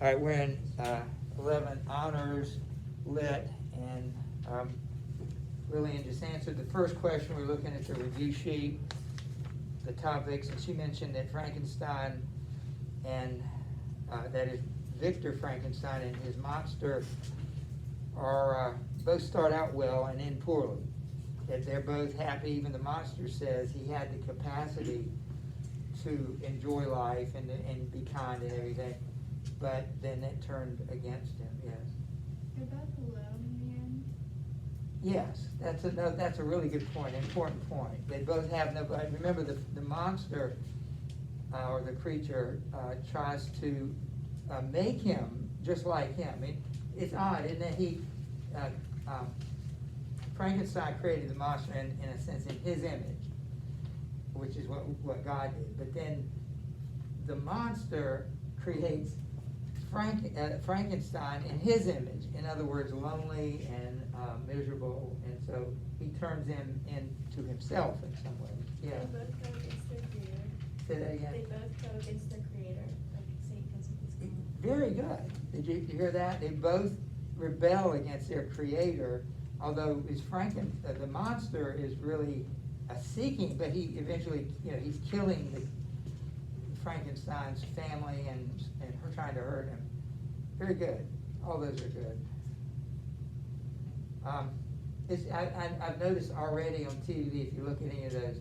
All right, we're in 11 honors lit, and Lillian just answered the first question. We're looking at the review sheet, the topics, and she mentioned that Frankenstein and that is Victor Frankenstein and his monster are both start out well and end poorly. That they're both happy. Even the monster says he had the capacity to enjoy life and be kind and everything, but then it turned against him. Yes. They're both alone in the end. Yes, that's a really good point, important point. They both have nobody. Remember, the monster or the creature tries to make him just like him. It's odd, isn't it? Frankenstein created the monster in a sense in his image, which is what God did. But then the monster creates Frankenstein in his image. In other words, lonely and miserable, and so he turns him into himself in some ways. Yeah. They both go against their creator. Say that again. They both go against their creator, like Satan goes against God. Very good. Did you hear that? They both rebel against their creator, although the monster is really seeking, but he eventually, he's killing Frankenstein's family and her trying to hurt him. Very good. All those are good. I've noticed already on TV, if you look at any of those,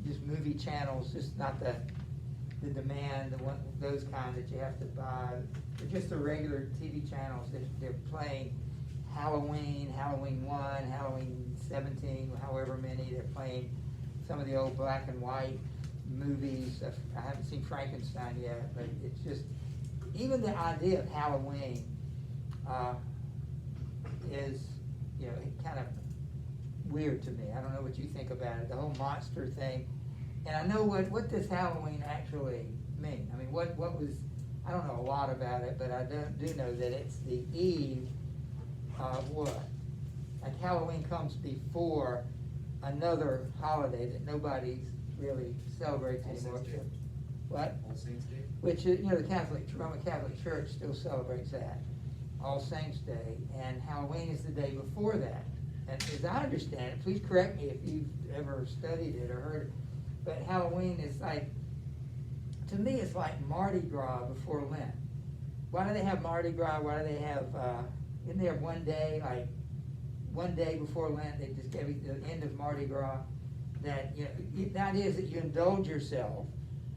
just movie channels, just not the demand, those kind that you have to buy, but just the regular TV channels. They're playing Halloween, Halloween 1, Halloween 17, however many. They're playing some of the old black and white movies. I haven't seen Frankenstein yet, but it's just, even the idea of Halloween is, kind of weird to me. I don't know what you think about it, the whole monster thing. And I know what does Halloween actually mean. I mean, what was, I don't know a lot about it, but I do know that it's the eve of what? Like Halloween comes before another holiday that nobody really celebrates anymore. What? All Saints Day. Which is, the Roman Catholic Church still celebrates that, All Saints Day, and Halloween is the day before that. And as I understand it, please correct me if you've ever studied it or heard it, but Halloween is like, to me, it's like Mardi Gras before Lent. Why do they have Mardi Gras? Why do they have, isn't there one day before Lent, they just give you the end of Mardi Gras, that, that is that you indulge yourself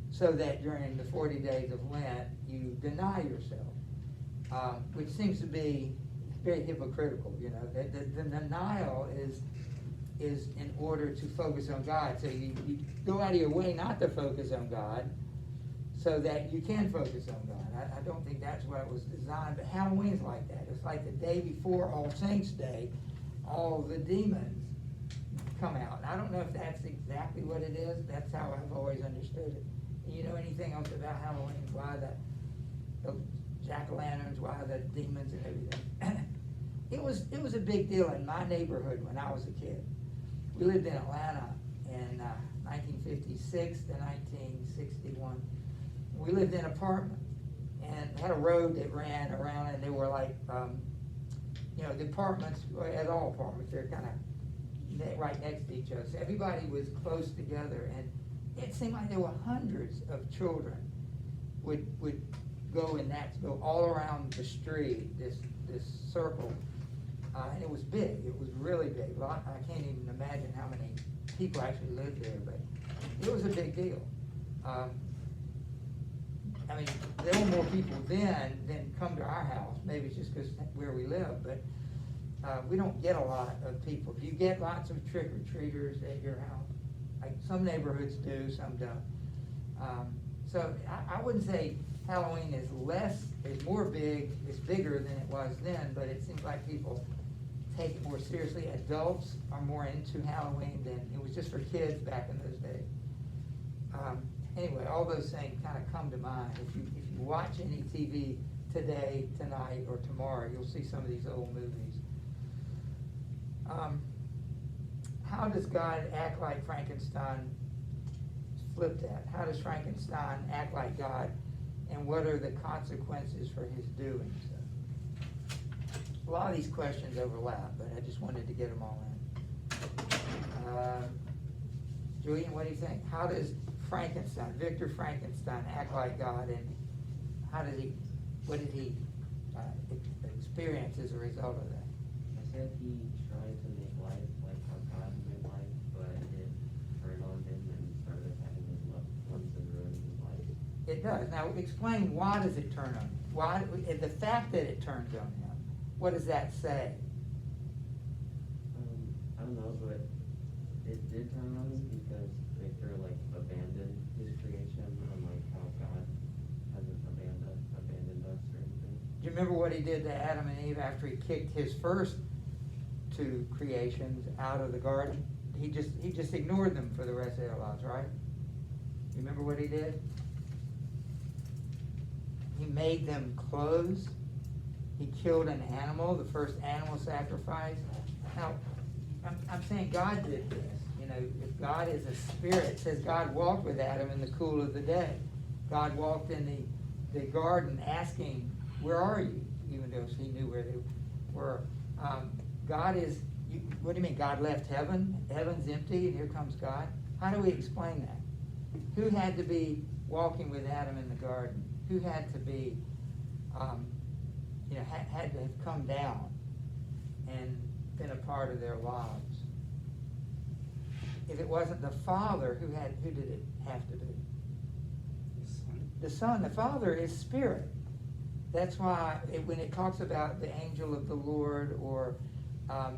so that during the 40 days of Lent, you deny yourself, which seems to be very hypocritical. The denial is in order to focus on God. So you go out of your way not to focus on God so that you can focus on God. I don't think that's what it was designed, but Halloween's like that. It's like the day before All Saints Day, all the demons come out. And I don't know if that's exactly what it is. That's how I've always understood it. You know anything else about Halloween? Why the jack-o'-lanterns, why the demons and everything? It was a big deal in my neighborhood when I was a kid. We lived in Atlanta in 1956 to 1961. We lived in apartments and had a road that ran around, and they were like, the apartments, as all apartments, they're kind of right next to each other. So everybody was close together, and it seemed like there were hundreds of children would go all around the street, this circle, and it was big. It was really big. Well, I can't even imagine how many people actually lived there, but it was a big deal. I mean, there were more people then than come to our house. Maybe it's just because where we live, but we don't get a lot of people. Do you get lots of trick-or-treaters at your house? Like some neighborhoods do, some don't. So I wouldn't say Halloween is bigger than it was then, but it seems like people take it more seriously. Adults are more into Halloween than it was just for kids back in those days. Anyway, all those things kind of come to mind. If you watch any TV today, tonight, or tomorrow, you'll see some of these old movies. How does God act like Frankenstein? Flip that. How does Frankenstein act like God? and what are the consequences for his doing so? A lot of these questions overlap, but I just wanted to get them all in. Julian, what do you think? How does Victor Frankenstein act like God, and what did he experience as a result of that? I said he tried to make life like how God made life, but it turned on him and started attacking his loved ones and ruining his life. It does. Now explain, why does it turn on him? Why, the fact that it turns on him, what does that say? I don't know, but it did turn on him because Victor abandoned his creation, unlike how God hasn't abandoned us or anything. Do you remember what he did to Adam and Eve after he kicked his first two creations out of the garden? He just ignored them for the rest of their lives, right? You remember what he did? He made them clothes. He killed an animal, the first animal sacrifice. Now, I'm saying God did this. You know, if God is a spirit, it says God walked with Adam in the cool of the day. God walked in the garden asking, where are you? Even though he knew where they were. God is, what do you mean? God left heaven? Heaven's empty and here comes God? How do we explain that? Who had to be walking with Adam in the garden? Who had to be, had to have come down and been a part of their lives? If it wasn't the Father, who did it have to be? The Son. The Father is spirit. That's why when it talks about the angel of the Lord or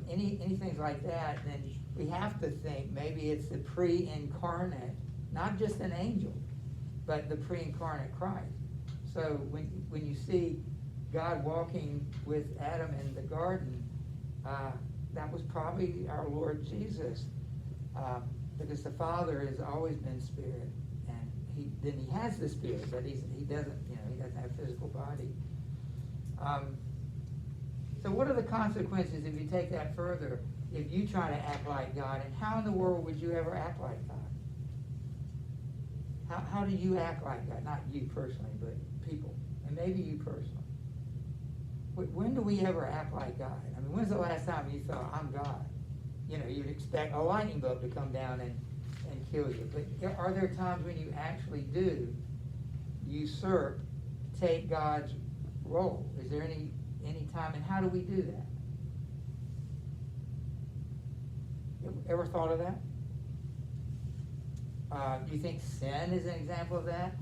anything like that, then we have to think maybe it's the pre-incarnate, not just an angel, but the pre-incarnate Christ. So when you see God walking with Adam in the garden, that was probably our Lord Jesus, because the Father has always been spirit, and he has the spirit, but he doesn't have a physical body. So what are the consequences if you take that further? If you try to act like God, and how in the world would you ever act like God? How do you act like God? Not you personally, but people, and maybe you personally. When do we ever act like God? I mean, when's the last time you thought, I'm God? You know, you'd expect a lightning bolt to come down and kill you. But are there times when you actually do take God's role? Is there any time, and how do we do that? Ever thought of that? Do you think sin is an example of that?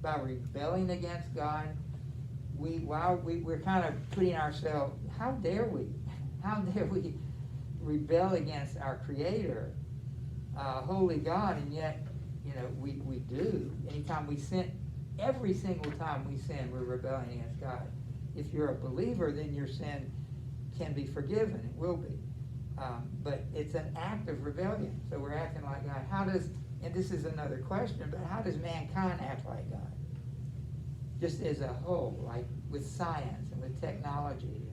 By rebelling against God, we're kind of putting ourselves, how dare we rebel against our Creator, holy God, and yet, we do. Anytime we sin, every single time we sin, we're rebelling against God. If you're a believer, then your sin can be forgiven. It will be. But it's an act of rebellion. So we're acting like God. And this is another question, but how does mankind act like God? Just as a whole, like with science and with technology.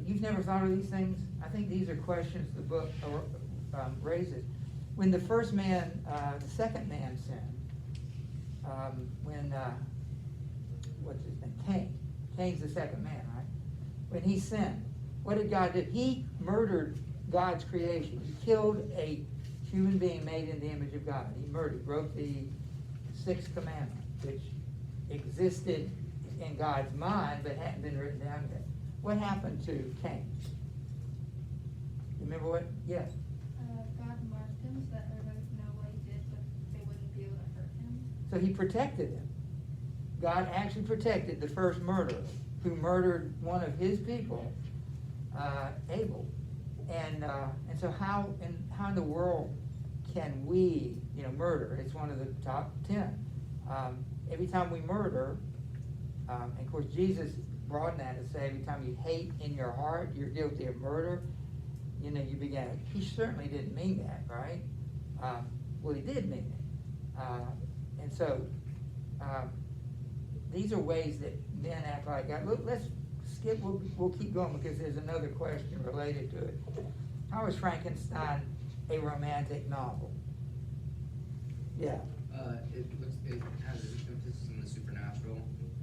You've never thought of these things? I think these are questions the book raises. When the first man, the second man sinned, what's his name? Cain's the second man, right? When he sinned, what did God do? He murdered God's creation. He killed a human being made in the image of God. He broke the sixth commandment, which existed in God's mind but hadn't been written down yet. What happened to Cain? Remember what? Yes. God marked him so that everybody would know what he did, but they wouldn't be able to hurt him. So he protected him. God actually protected the first murderer who murdered one of his people, Abel. And so how in the world can we, murder? It's one of the top 10. Every time we murder, and of course Jesus broadened that to say every time you hate in your heart, you're guilty of murder. You began. He certainly didn't mean that, right? Well, he did mean it. And so these are ways that men act like God. Look, let's skip. We'll keep going because there's another question related to it. How is Frankenstein a romantic novel? Yeah, It has an emphasis on the supernatural,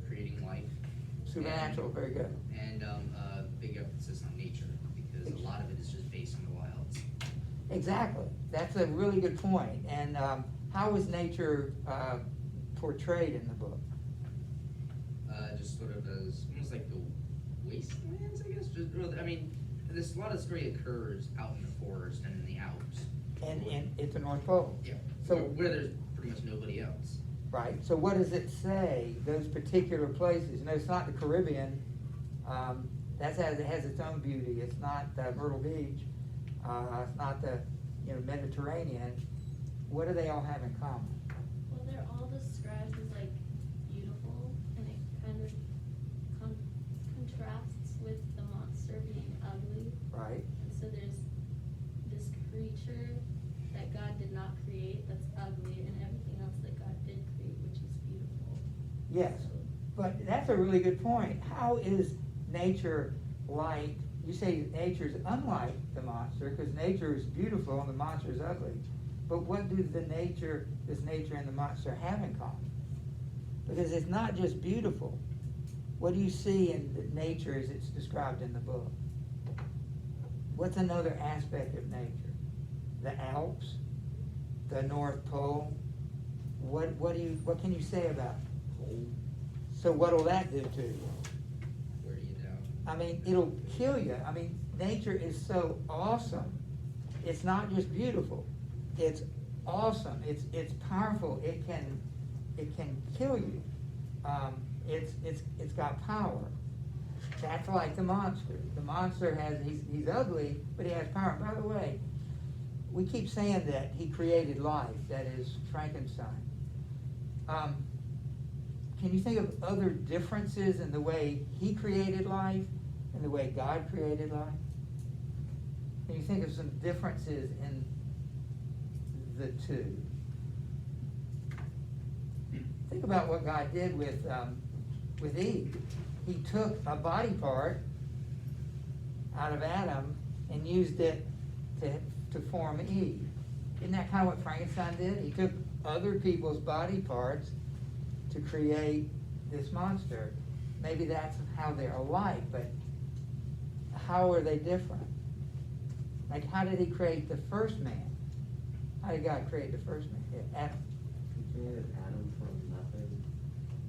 creating life, supernatural, very good. and big emphasis on nature, because a lot of it is just based on the wilds. Exactly, that's a really good point. And how was nature portrayed in the book? Just sort of as almost like the wastelands, I guess. Just really, I mean, this a lot of story occurs out in the forest and in the Alps. And it's the North Pole. Yeah. So- where there's pretty much nobody else. Right, so what does it say, those particular places? No, it's not the Caribbean, it has its own beauty, it's not Myrtle Beach, it's not the, Mediterranean. What do they all have in common? Well, they're all described as like beautiful, and it kind of contrasts with the monster being ugly. Right, And so there's this creature that God did not create that's ugly, and everything else that God did create, which is beautiful. yes, but that's a really good point. How is nature like, you say nature's unlike the monster, because nature is beautiful and the monster is ugly. But what does nature and the monster have in common? Because it's not just beautiful. What do you see in nature as it's described in the book? What's another aspect of nature? The Alps, the North Pole. What can you say about it? Cold. So what'll that do to you? Wear you down. I mean, it'll kill you. I mean, nature is so awesome. It's not just beautiful. It's awesome. It's powerful. It can kill you. It's got power. That's like the monster. The monster he's ugly, but he has power. By the way, we keep saying that he created life. That is Frankenstein. Can you think of other differences in the way he created life and the way God created life? Can you think of some differences in the two? Think about what God did with Eve. He took a body part out of Adam and used it to form Eve. Isn't that kind of what Frankenstein did? He took other people's body parts to create this monster. Maybe that's how they're alike, but how are they different? Like, how did he create the first man? How did God create the first man? Yeah, Adam. He created Adam from nothing,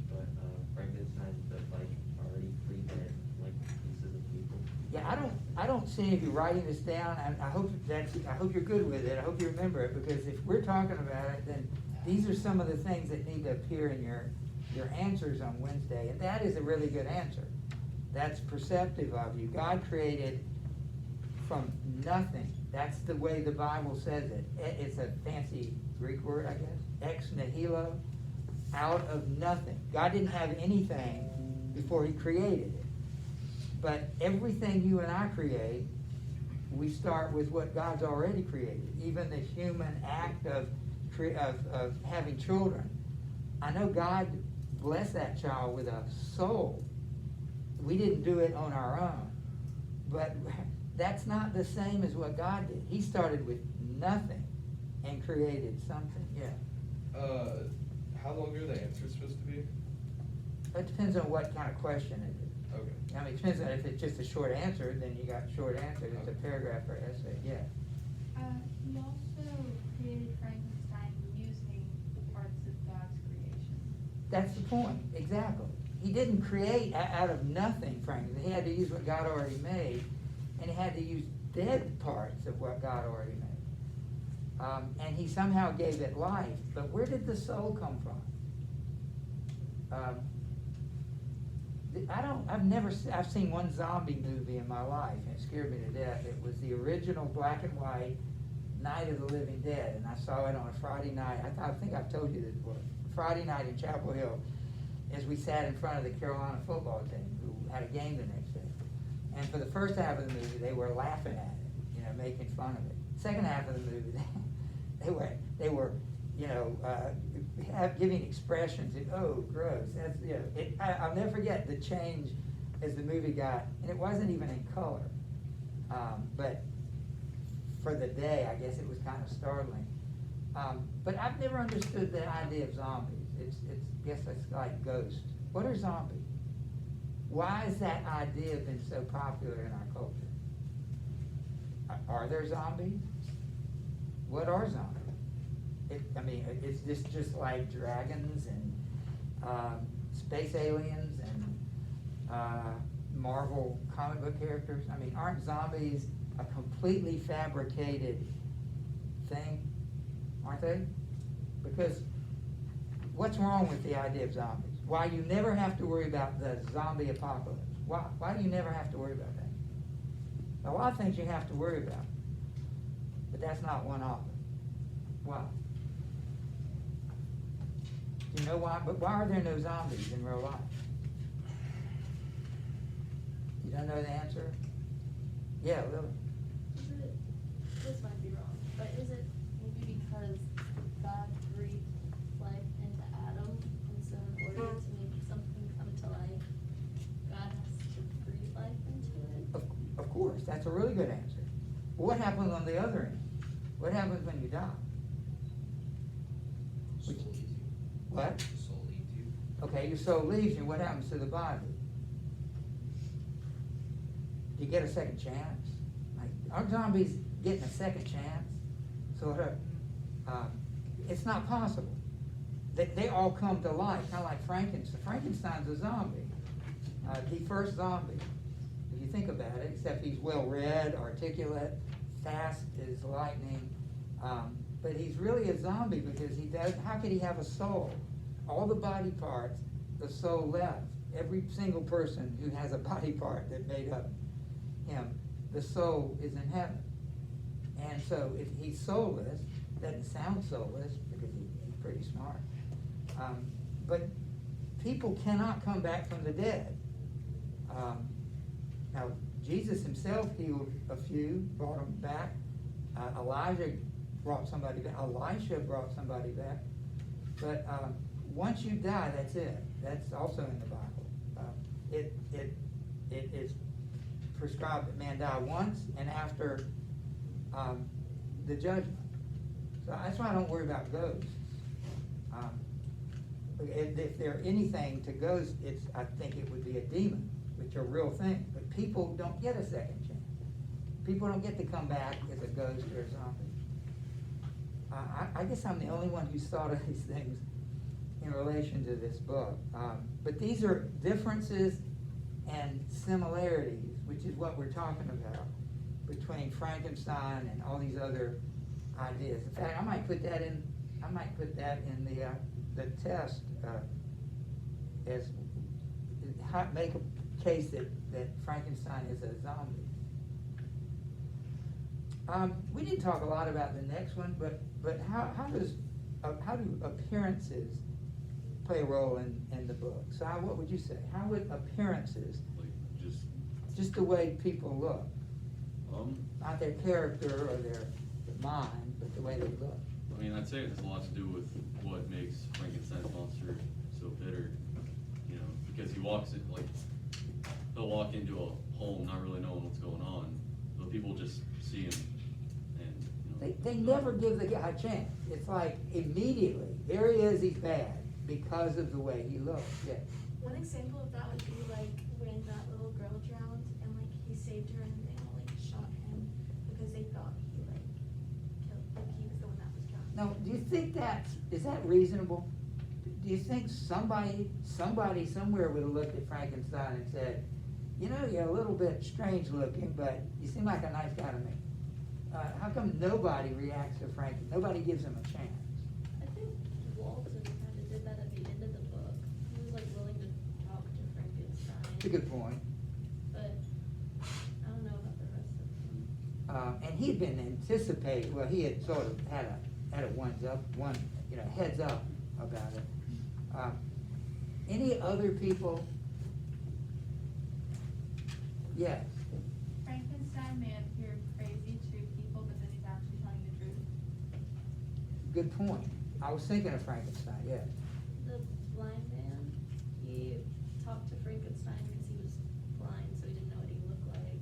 but Frankenstein's just like already pre-dead, like pieces of people. Yeah, I don't see any of you writing this down. I hope you're good with it. I hope you remember it, because if we're talking about it, then these are some of the things that need to appear in your answers on Wednesday, and that is a really good answer. That's perceptive of you. God created from nothing. That's the way the Bible says it. It's a fancy Greek word, I guess. Ex nihilo, out of nothing. God didn't have anything before he created it. But everything you and I create, we start with what God's already created. Even the human act of having children. I know God blessed that child with a soul. We didn't do it on our own. But that's not the same as what God did. He started with nothing and created something. Yeah. How long are the answers supposed to be? It depends on what kind of question it is. Okay. I mean, it depends on if it's just a short answer, then you got short answer. If it's a paragraph or essay, yeah. He also created Frankenstein using parts of God's creation. That's the point, exactly. He didn't create out of nothing, Franklin. He had to use what God already made, and he had to use dead parts of what God already made. And he somehow gave it life. But where did the soul come from? I've seen one zombie movie in my life, and it scared me to death. It was the original black and white Night of the Living Dead, and I saw it on a Friday night. I think I've told you this before. Friday night in Chapel Hill, as we sat in front of the Carolina football team, who had a game the next day. And for the first half of the movie, they were laughing at it, making fun of it. Second half of the movie, they were giving expressions. Oh, gross! That's I'll never forget the change as the movie got, and it wasn't even in color. But for the day, I guess it was kind of startling. But I've never understood the idea of zombies. Guess it's like ghosts. What are zombies? Why has that idea been so popular in our culture? Are there zombies? What are zombies? It's just like dragons and space aliens and Marvel comic book characters. Aren't zombies a completely fabricated thing? Aren't they? Because what's wrong with the idea of zombies? Why you never have to worry about the zombie apocalypse? Why do you never have to worry about that? A lot of things you have to worry about, but that's not one of them. Why? Do you know why? But why are there no zombies in real life? You don't know the answer? Yeah, Lily. Is it, this might be wrong, but is it maybe because God breathed life into Adam, and so in order to make something come to life, God has to breathe life into it? Of course, that's a really good answer. What happens on the other end? What happens when you die? Soul leaves you. What? Soul leaves you. Okay, your soul leaves you, what happens to the body? Do you get a second chance? Like, are zombies getting a second chance? It's not possible. They all come to life, kind of like Frankenstein. Frankenstein's a zombie, the first zombie. If you think about it, except he's well-read, articulate, fast as lightning, but he's really a zombie because how could he have a soul? All the body parts, the soul left. Every single person who has a body part that made up him, the soul is in heaven. And so if he's soulless, doesn't sound soulless because he's pretty smart, but people cannot come back from the dead. Now, Jesus himself healed a few, brought them back. Elijah brought somebody back. Elisha brought somebody back. But once you die, that's it. That's also in the Bible. It is prescribed that man die once and after the judgment. So that's why I don't worry about ghosts. If they're anything to ghosts, I think it would be a demon, which are a real thing. But people don't get a second chance. People don't get to come back as a ghost or a zombie. I guess I'm the only one who's thought of these things in relation to this book. But these are differences and similarities, which is what we're talking about, between Frankenstein and all these other ideas. In fact, I might put that in the test as make a case that Frankenstein is a zombie. We didn't talk a lot about the next one, but how do appearances play a role in the book? So what would you say? How would appearances, like just the way people look, not their character or their mind, but the way they look? I'd say it has a lot to do with what makes Frankenstein's monster so bitter, because he walks in, he'll walk into a home not really knowing what's going on, but people just see him and, They never give the guy a chance. It's like immediately, there he is, he's bad because of the way he looks. Yeah. One example of that would be like when that little girl drowned and he saved her and they all shot him because they thought he killed, he was the one that was drowned. Now, do you think is that reasonable? Do you think somebody somewhere would have looked at Frankenstein and said, you're a little bit strange looking, but you seem like a nice guy to me? How come nobody reacts to Frankenstein? Nobody gives him a chance? I think Walton kind of did that at the end of the book. He was willing to talk to Frankenstein. It's a good point. But I don't know about the rest of them. And he'd been anticipating. Well, he had sort of had a heads up about it. Any other people? Yes. Frankenstein may appear crazy to people, but then he's actually telling the truth. Good point. I was thinking of Frankenstein. Yeah. The blind man, he talked to Frankenstein because he was blind, so he didn't know what he looked like.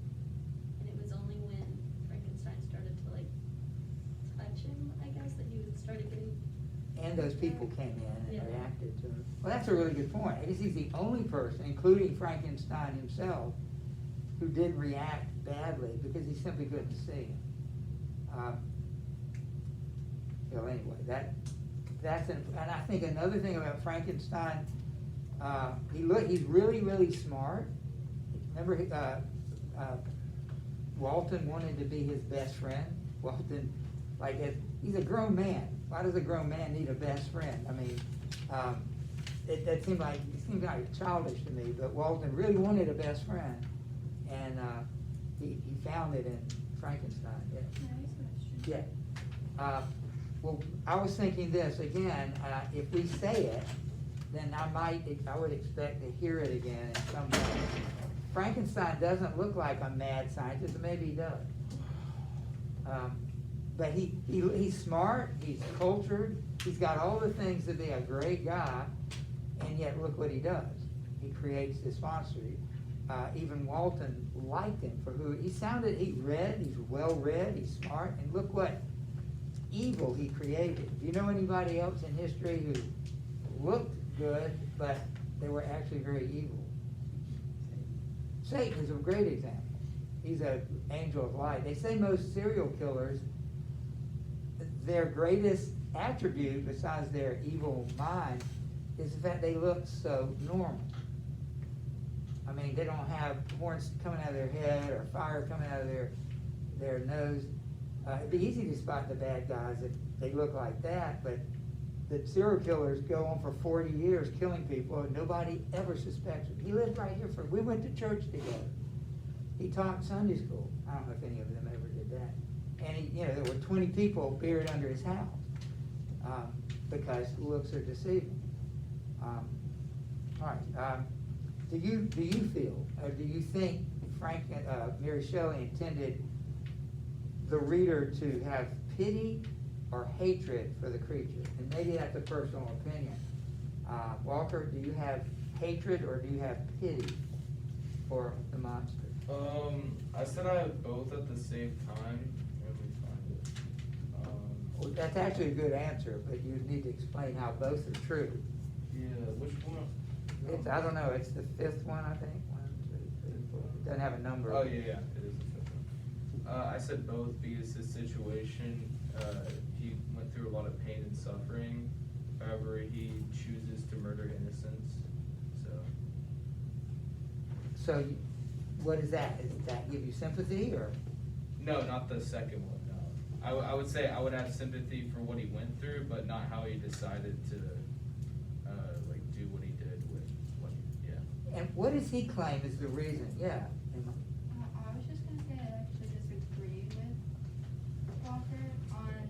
And it was only when Frankenstein started to touch him, I guess, that he would started getting. And those people came in Yeah. and reacted to him. Well, that's a really good point. I guess he's the only person, including Frankenstein himself, who did react badly because he simply couldn't see him. Well, anyway, and I think another thing about Frankenstein, he's really, really smart. Remember, Walton wanted to be his best friend. Walton, he's a grown man. Why does a grown man need a best friend? I mean, it seemed like childish to me, but Walton really wanted a best friend, and he found it in Frankenstein. Yeah. Yeah. Well, I was thinking this again. If we say it, then I would expect to hear it again in some way. Frankenstein doesn't look like a mad scientist, but maybe he does. But he's smart, he's cultured, he's got all the things to be a great guy, and yet look what he does. He creates this monster. Even Walton liked him for who he's well read, he's smart, and look what evil he created. Do you know anybody else in history who looked good, but they were actually very evil? Satan is a great example. He's an angel of light. They say most serial killers, their greatest attribute, besides their evil mind, is the fact they look so normal. I mean, they don't have horns coming out of their head or fire coming out of their nose. It'd be easy to spot the bad guys if they look like that, but the serial killers go on for 40 years killing people and nobody ever suspects them. He lived right here we went to church together. He taught Sunday school. I don't know if any of them ever did that. And there were 20 people buried under his house because looks are deceiving. All right. Do you feel, or do you think Mary Shelley intended the reader to have pity or hatred for the creature? And maybe that's a personal opinion. Walker, do you have hatred or do you have pity for the monster? I said I have both at the same time. Let me find it. Well, that's actually a good answer, but you need to explain how both are true. Yeah, which one? I don't know, it's the fifth one, I think. 1, 2, 3, 4. It doesn't have a number. Oh, yeah, it is the fifth one. I said both because his situation, he went through a lot of pain and suffering. However, he chooses to murder innocents, So what is that? Does that give you sympathy, or? No, not the second one, no. I would say I would have sympathy for what he went through, but not how he decided to, do what he did with what he, yeah. And what does he claim is the reason? Yeah. I was just gonna say I actually disagree with Walker on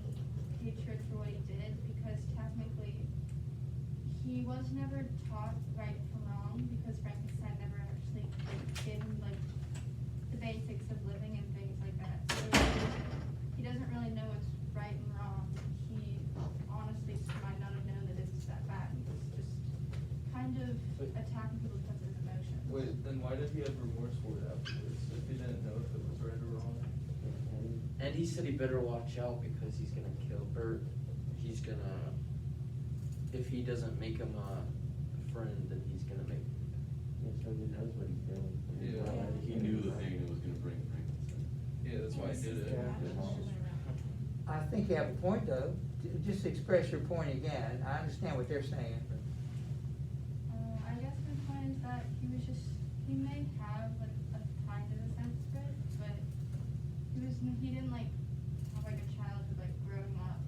hatred for what he did, because technically he was never taught right from wrong, because Frankenstein never actually gave him the basics of living and things like that. So he doesn't really know what's right and wrong. He honestly might not have known that it's that bad. He was just kind of attacking people because of his emotions. Wait, then why did he have remorse for it afterwards, if he didn't know if it was right or wrong? And he said he better watch out because he's gonna kill Bert. He's gonna, if he doesn't make him a friend, then he's gonna make. Yeah, so he knows what he's doing. Yeah. He knew the thing that was gonna bring Frankenstein. Yeah, that's why he did it. I think you have a point, though. Just express your point again. I understand what they're saying. I guess my point is that he may have a kind of a sense for it, but he didn't have a childhood growing up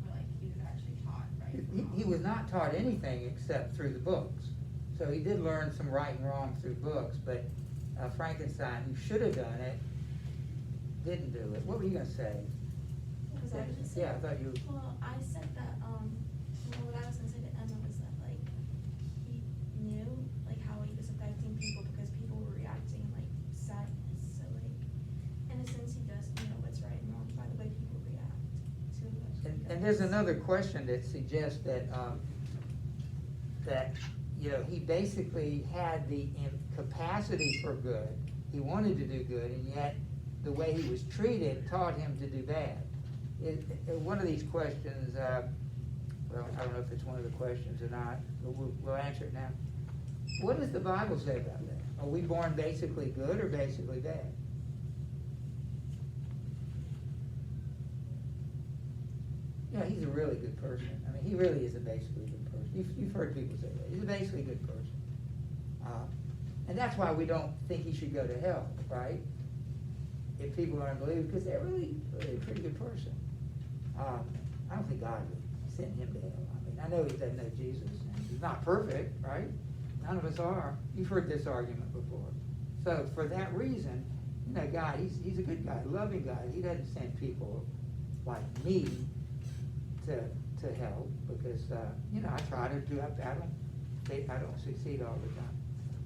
where he was actually taught right from wrong. He was not taught anything except through the books. So he did learn some right and wrong through books, but Frankenstein, who should have done it, didn't do it. What were you gonna say? Was I gonna say? Yeah, I thought you. Well, I said that, what I was gonna say to Emma was that, he knew, how he was affecting people because people were reacting in, sadness, so, in a sense, he does know what's right and wrong by the way people react to it. And there's another question that suggests that, he basically had the capacity for good. He wanted to do good, and yet the way he was treated taught him to do bad. One of these questions, well, I don't know if it's one of the questions or not, but we'll answer it now. What does the Bible say about that? Are we born basically good or basically bad? Yeah, he's a really good person. I mean, he really is a basically good person. You've heard people say that. He's a basically good person. And that's why we don't think he should go to hell, right? If people aren't believing, because they're really a pretty good person. I don't think God would send him to hell. I mean, I know he doesn't know Jesus, and he's not perfect, right? None of us are. You've heard this argument before. So for that reason, you know, God, he's a good guy, a loving guy. He doesn't send people like me to hell because, you know, I try to do, I don't succeed all the time.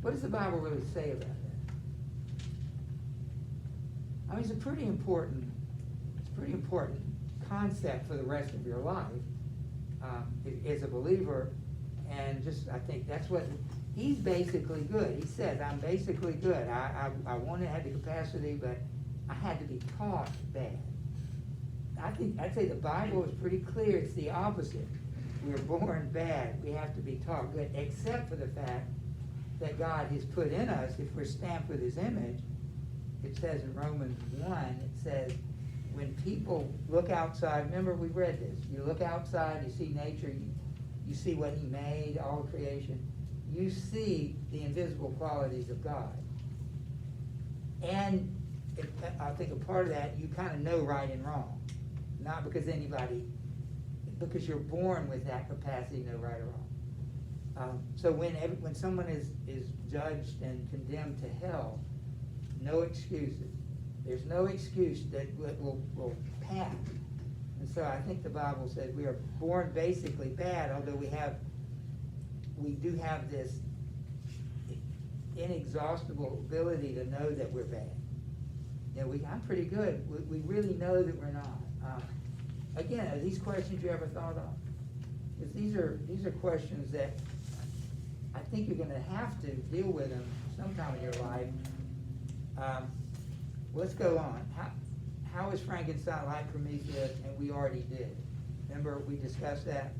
What does the Bible really say about that? I mean, it's a pretty important concept for the rest of your life as a believer, and just I think that's what he's basically good. He says, "I'm basically good. I wanted to have the capacity, but I had to be taught bad." I'd say the Bible is pretty clear. It's the opposite. We're born bad. We have to be taught good, except for the fact that God has put in us, if we're stamped with his image. It says in Romans 1, it says, when people look outside, remember we read this, you look outside, you see nature, you see what he made, all creation, you see the invisible qualities of God. And I think a part of that, you kind of know right and wrong. Not because because you're born with that capacity to know right or wrong. So when someone is judged and condemned to hell, no excuses. There's no excuse that will pass. And so I think the Bible says we are born basically bad, although we do have this inexhaustible ability to know that we're bad. You know, I'm pretty good. We really know that we're not. Again, are these questions you ever thought of? Because these are questions that I think you're going to have to deal with them sometime in your life. Let's go on. How is Frankenstein like Prometheus? And we already did. Remember, we discussed that?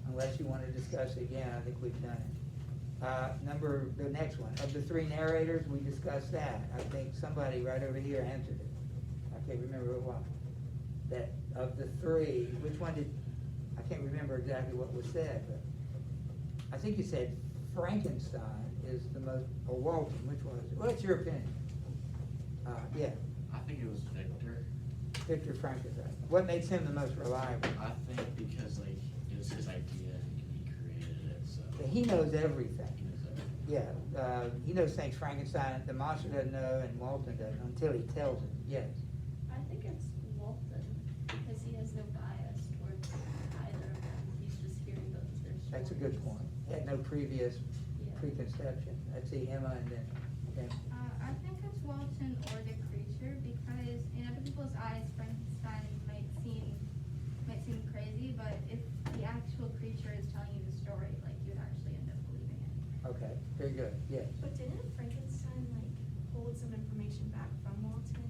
Unless you want to discuss it again, I think we've done it. The next one. Of the three narrators, we discussed that. I think somebody right over here answered it. I can't remember who it was. That of the three, which one did, I can't remember exactly what was said, but I think you said Frankenstein is the most, or Walton, which was it? What's your opinion? Yeah. I think it was Victor. Victor Frankenstein. What makes him the most reliable? I think because like it was his idea and he created it, so He knows everything. he knows everything. Yeah, he knows things Frankenstein, the monster doesn't know, and Walton doesn't until he tells him, yes. I think it's Walton, because he has no bias towards either of them. He's just hearing both of their stories. That's a good point. He had no previous Yeah. preconception. Let's see, Emma and then, okay. I think it's Walton or the creature because in other people's eyes, Frankenstein might seem crazy, but if the actual creature is telling you the story, like you would actually end up believing it. Okay, very good, yes. But didn't Frankenstein like hold some information back from Walton?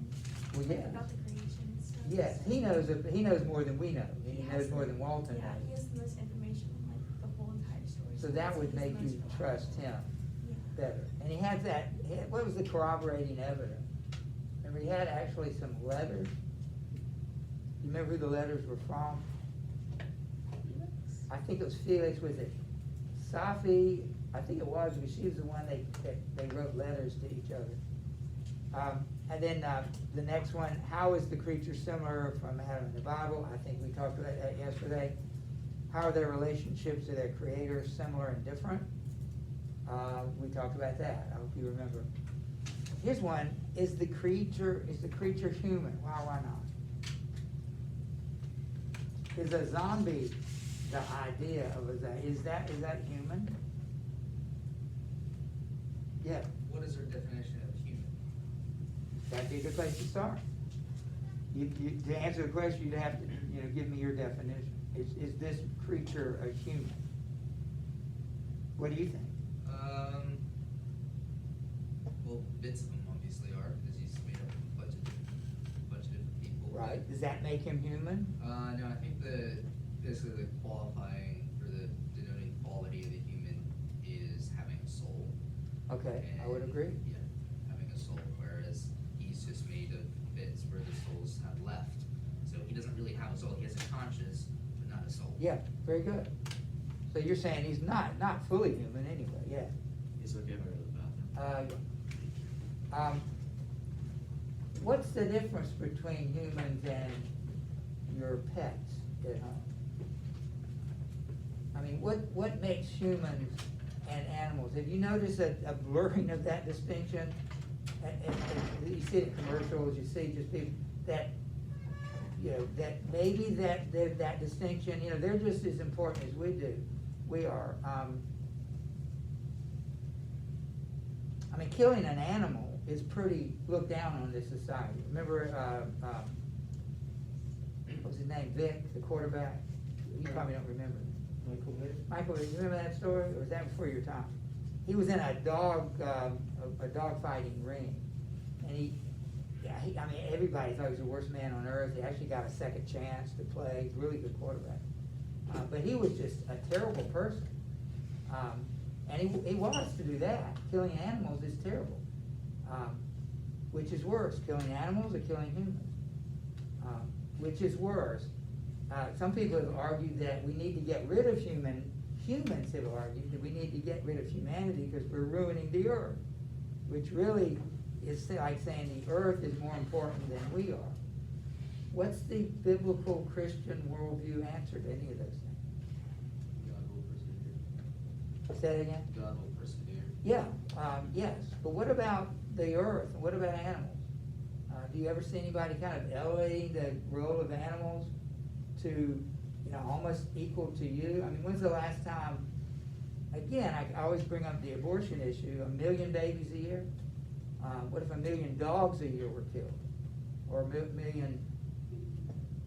Well, Like, yeah. about the creation and stuff? Yes, he knows more than we know. He knows more than Walton Yeah, he knows. has the most information on like the whole entire story. So that would make you trust him better. And he has that, what was the corroborating evidence? Remember, he had actually some letters. You remember who the letters were from? I think it was Felix, was it Safi? I think it was, because she was the one they wrote letters to each other. And then the next one, how is the creature similar from Adam in the Bible? I think we talked about that yesterday. How are their relationships to their creator similar and different? We talked about that. I hope you remember. Here's one: is the creature human? Why not? Is a zombie the idea of a zombie? Is that human? Yeah, What is our definition of human? that'd be a good place to start. To answer the question, you'd have to give me your definition. Is this creature a human? What do you think? Well, bits of him obviously are, because he's made up of a bunch of different people. Right. Does that make him human? No, I think basically the qualifying or the denoting quality of the human is having a soul. Okay, I would And, agree. Yeah, having a soul, whereas he's just made of bits where the souls have left. So he doesn't really have a soul. He has a conscience, but not a soul. Yeah, very good. So you're saying he's not fully human anyway, yeah. It's okay if I go to the bathroom. What's the difference between humans and your pets at home? I mean, what makes humans and animals? Have you noticed a blurring of that distinction? You see it in commercials, you see just people that, you know, that maybe that distinction, you know, they're just as important as we are. I mean, killing an animal is pretty looked down on in this society. Remember, what was his name, Vic, the quarterback? You probably don't remember. Michael, you remember that story, or was that before your time? He was in a dog fighting ring, and I mean, everybody thought he was the worst man on earth. He actually got a second chance to play. He's a really good quarterback. But he was just a terrible person. And he was to do that. Killing animals is terrible. Which is worse, killing animals or killing humans? Which is worse? Some people have argued that we need to get rid of humans have argued that we need to get rid of humanity because we're ruining the earth, which really is like saying the earth is more important than we are. What's the biblical Christian worldview answer to any of those things? God will persevere. Say it again? God will persevere. Yeah, yes, but what about the earth, and what about animals? Do you ever see anybody kind of elevating the role of animals to, you know, almost equal to you? I mean, when's the last time, again, I always bring up the abortion issue, 1 million babies a year? What if 1 million dogs a year were killed? Or 1 million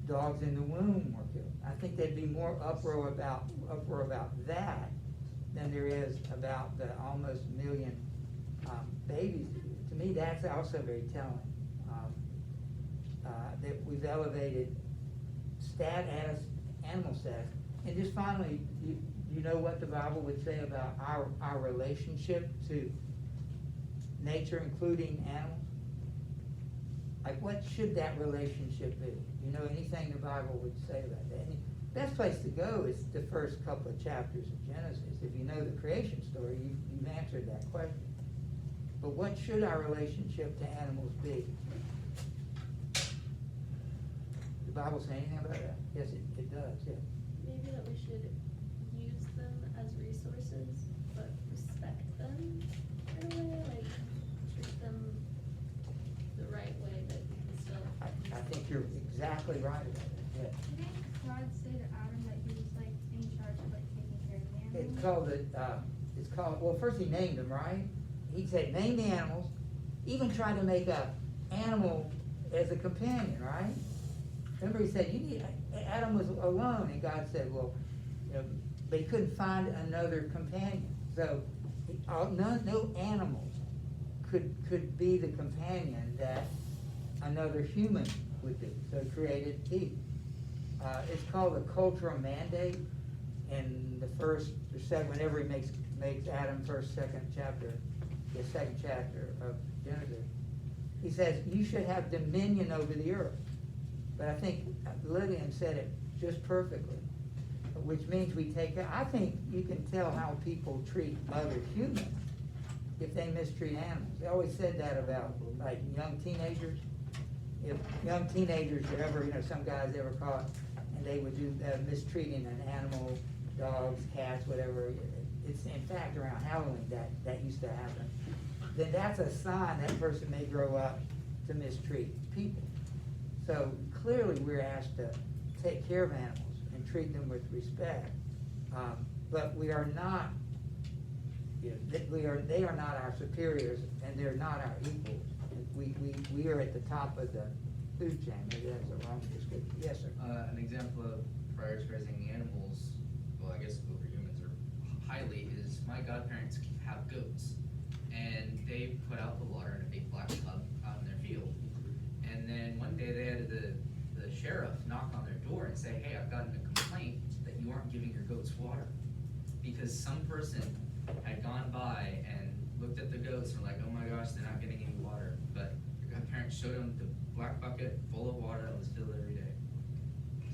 dogs in the womb were killed? I think there'd be more uproar about that than there is about the almost 1 million babies a year. To me, that's also very telling. That we've elevated animal status. And just finally, you know what the Bible would say about our relationship to nature, including animals? Like, what should that relationship be? You know anything the Bible would say about that? And the best place to go is the first couple of chapters of Genesis. If you know the creation story, you've answered that question. But what should our relationship to animals be? The Bible say anything about that? Yes, it does, yeah. Maybe that we should use them as resources, but respect them in a way, like treat them the right way that we can still. I think you're exactly right about that, yeah. Didn't God say to Adam that he was like in charge of like taking care of the animals? It's called, well, first he named them, right? He said, name the animals, even tried to make a animal as a companion, right? Remember he said, Adam was alone, and God said, well, you know, but he couldn't find another companion. So, no animal could be the companion that another human would be. So he created Eve. It's called the cultural mandate, in the first or second, whenever he makes Adam the second chapter of Genesis. He says, you should have dominion over the earth. But I think Lillian said it just perfectly, which means we take care. I think you can tell how people treat other humans if they mistreat animals. They always said that about like young teenagers. If young teenagers are ever, you know, some guys ever caught and they would do mistreating an animal, dogs, cats, whatever. It's in fact around Halloween that used to happen. Then that's a sign that person may grow up to mistreat people. So clearly we're asked to take care of animals and treat them with respect. But we are not, you know, they are not our superiors and they're not our equals. We are at the top of the food chain. Maybe that's a wrong description. Yes, sir. An example of prioritizing the animals, well, I guess over humans or highly, is my godparents have goats. And they put out the water in a big black tub out in their field. And then one day they had the sheriff knock on their door and say, hey, I've gotten a complaint aren't giving your goats water. Because some person had gone by and looked at the goats and were like, oh my gosh, they're not getting any water. But your parents showed them the black bucket full of water that was filled every day.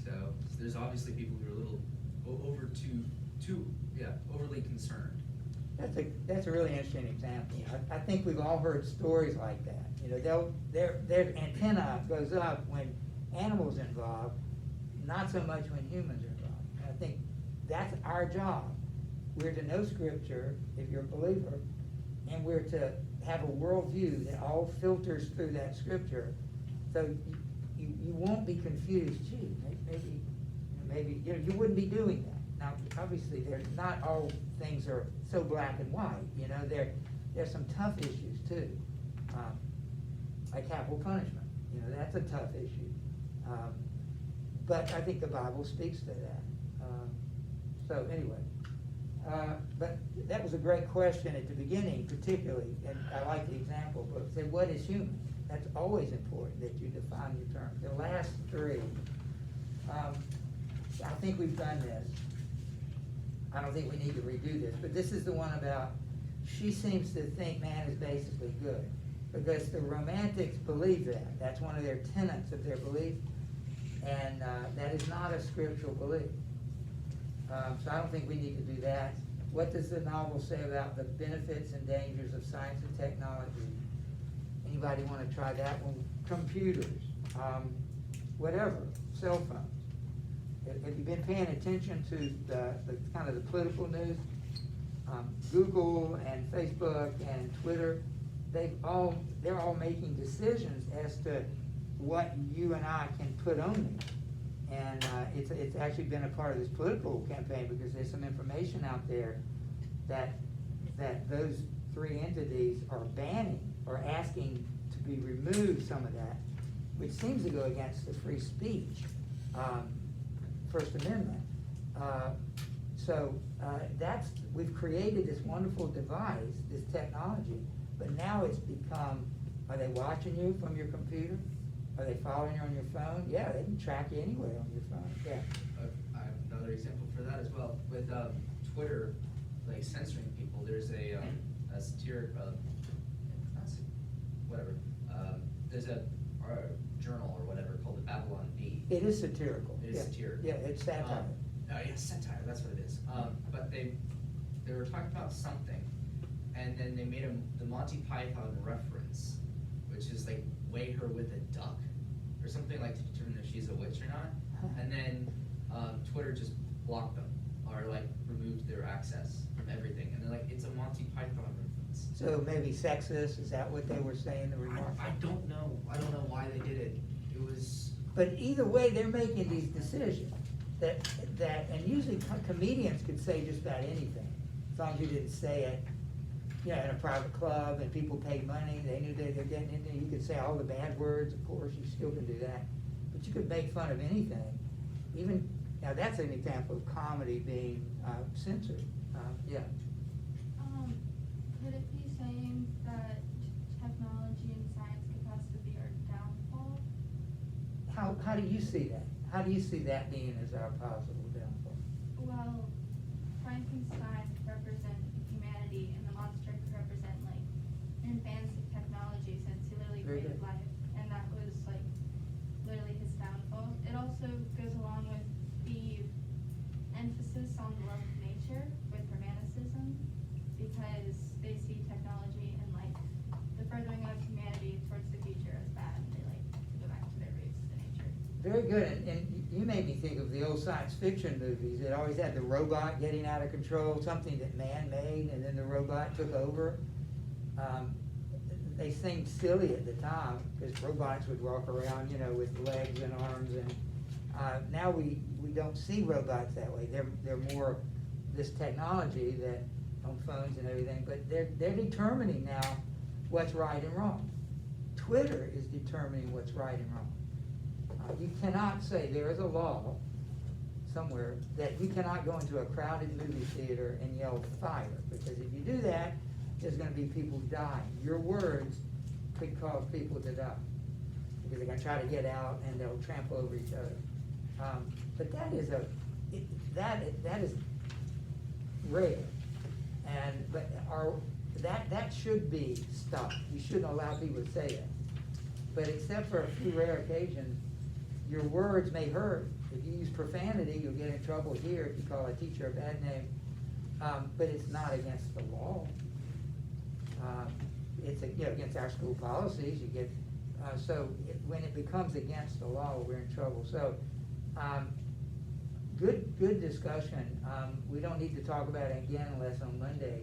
So there's obviously people who are a little overly concerned. That's a really interesting example. I think we've all heard stories like that. You know, their antenna goes up when animals are involved, not so much when humans are involved. And I think that's our job. We're to know Scripture, if you're a believer, and we're to have a worldview that all filters through that Scripture. So you won't be confused. Gee, maybe you wouldn't be doing that. Now, obviously, not all things are so black and white. You know, there's some tough issues too, like capital punishment. You know, that's a tough issue. But I think the Bible speaks to that. So anyway, but that was a great question at the beginning, particularly, and I like the example. But say, what is human? That's always important that you define your terms. The last three, I think we've done this. I don't think we need to redo this, but this is the one about, she seems to think man is basically good, because the Romantics believe that. That's one of their tenets of their belief, and that is not a scriptural belief. So I don't think we need to do that. What does the novel say about the benefits and dangers of science and technology? Anybody want to try that one? Computers, whatever, cell phones. Have you been paying attention to the kind of the political news? Google and Facebook and Twitter, they're all making decisions as to what you and I can put on there. And it's actually been a part of this political campaign, because there's some information out there that those three entities are banning or asking to be removed, some of that, which seems to go against the free speech. First Amendment. We've created this wonderful device, this technology, but now it's become, are they watching you from your computer? Are they following you on your phone? Yeah, they can track you anywhere on your phone, yeah. I have another example for that as well. With Twitter, like censoring people, there's a satiric, there's a journal or whatever called the Babylon Bee. It is satirical. It is satirical. Yeah, it's satire. Yeah, satire, that's what it is. But they were talking about something, and then they made the Monty Python reference, which is like weigh her with a duck, or something, like to determine if she's a witch or not. And then Twitter just blocked them, or like removed their access from everything. And they're like, it's a Monty Python reference. So maybe sexist, is that what they were saying, the remark? I don't know. I don't know why they did it. It was. But either way, they're making these decisions and usually comedians could say just about anything, as long as you didn't say it, you know, in a private club and people paid money, they knew they're getting into it. You could say all the bad words, of course, you still can do that, but you could make fun of anything. Even, now that's an example of comedy being censored, yeah. Could it be saying that technology and science could possibly be our downfall? How do you see that? How do you see that being as our possible downfall? Well, Frankenstein could represent humanity, and the monster could represent like an advance of technology, since he literally Very created good. life, and that was like literally his downfall. It also goes along with the emphasis on the love of nature with romanticism, because they see technology and like the furthering of humanity towards the future as bad, and they like to go back to their roots, to nature. Very good, and you made me think of the old science fiction movies that always had the robot getting out of control, something that man made, and then the robot took over. They seemed silly at the time, because robots would walk around, you know, with legs and arms, and now we don't see robots that way. They're more this technology that on phones and everything, but they're determining now what's right and wrong. Twitter is determining what's right and wrong. You cannot say, there is a law somewhere that you cannot go into a crowded movie theater and yell fire, because if you do that, there's gonna be people dying. Your words could cause people to die, because they're gonna try to get out and they'll trample over each other. But that is that is rare. That should be stopped. You shouldn't allow people to say it. But except for a few rare occasions, your words may hurt. If you use profanity, you'll get in trouble here if you call a teacher a bad name. But it's not against the law. It's against our school policies. You get when it becomes against the law, we're in trouble. So good discussion. We don't need to talk about it again unless on Monday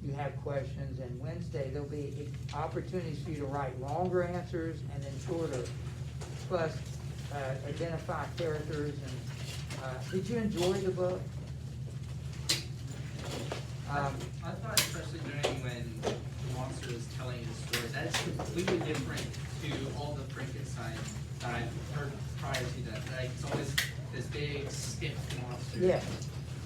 you have questions, and Wednesday there'll be opportunities for you to write longer answers and then shorter. Plus, identify characters. And did you enjoy the book? I thought, especially during when the monster was telling his stories, that is completely different to all the Frankenstein that I've heard prior to that. Like, it's always this big, stiff monster. Yeah.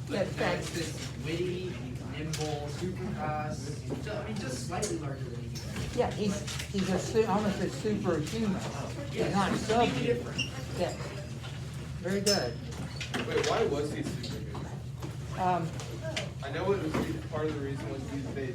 But Yeah, it's this witty, nimble, super fast. I mean, just slightly larger than he is. Yeah, he's almost a superhuman. Yeah, He's not it's completely subhuman. different. Yeah. Very good. Wait, why was he superhuman? Um, I know it was part of the reason was they